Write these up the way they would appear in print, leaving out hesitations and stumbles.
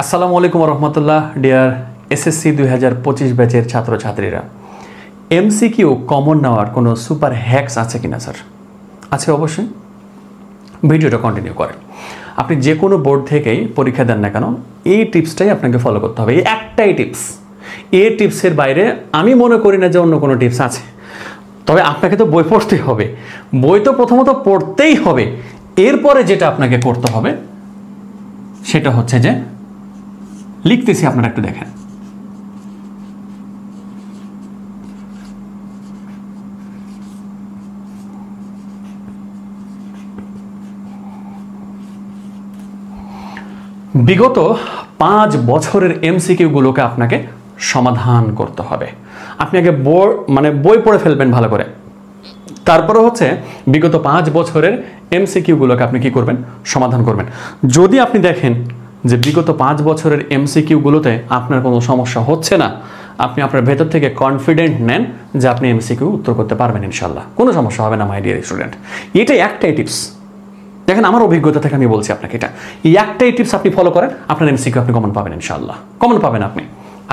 আসসালামু আলাইকুম রহমতুল্লাহ। Deer SSC 2025 ব্যাচের ছাত্রছাত্রীরা, এমসিকিউ কমন নেওয়ার কোনো সুপার হ্যাকস আছে কিনা স্যার? আছে অবশ্যই। ভিডিওটা কন্টিনিউ করেন। আপনি যে কোনো বোর্ড থেকেই পরীক্ষা দেন না কেন, এই টিপসটাই আপনাকে ফলো করতে হবে। এই একটাই টিপস। এই টিপসের বাইরে আমি মনে করি না যে অন্য কোনো টিপস আছে। তবে আপনাকে তো বই পড়তেই হবে। বই তো প্রথমত পড়তেই হবে। এরপরে যেটা আপনাকে করতে হবে সেটা হচ্ছে যে লিখতেছি, আপনারা একটু দেখেন। বিগত 5 বছরের এমসিকিউগুলোকে আপনাকে সমাধান করতে হবে। আপনি আগে বই পড়ে ফেলবেন ভালো করে, তারপরে হচ্ছে বিগত 5 বছরের এমসিকিউগুলোকে আপনি কি করবেন? সমাধান করবেন। যদি আপনি দেখেন যে বিগত 5 বছরের এমসিকিউগুলোতে আপনার কোনো সমস্যা হচ্ছে না, আপনি আপনার ভেতর থেকে কনফিডেন্ট নেন যে আপনি এমসিকিউ উত্তর করতে পারবেন ইনশাল্লাহ, কোনো সমস্যা হবে না মাই ডিয়ার স্টুডেন্ট। এটাই একটাই টিপস। দেখেন, আমার অভিজ্ঞতা থেকে আমি বলছি আপনাকে, এটা এই একটাই টিপস আপনি ফলো করেন, আপনার এমসিকিউ আপনি কমন পাবেন ইনশাল্লাহ, কমন পাবেন আপনি।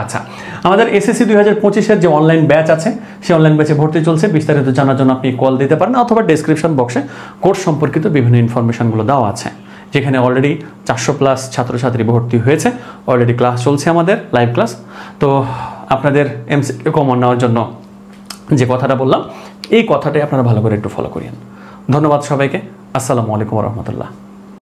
আচ্ছা, আমাদের এসএসসি 2025-এর যে অনলাইন ব্যাচ আছে, সেই অনলাইন ব্যাচে ভর্তি চলছে। বিস্তারিত জানার জন্য আপনি কল দিতে পারেন, অথবা ডেসক্রিপশন বক্সে কোর্স সম্পর্কিত বিভিন্ন ইনফরমেশনগুলো দেওয়া আছে, যেখানে অলরেডি 400+ ছাত্রছাত্রী ভর্তি হয়েছে। অলরেডি ক্লাস চলছে, আমাদের লাইভ ক্লাস। তো আপনাদের এমসিকিউ কমন নেওয়ার জন্য যে কথাটা বললাম, এই কথাটাই আপনারা ভালো করে একটু ফলো করিয়েন। ধন্যবাদ সবাইকে। আসসালামু আলাইকুম রহমতুল্লাহ।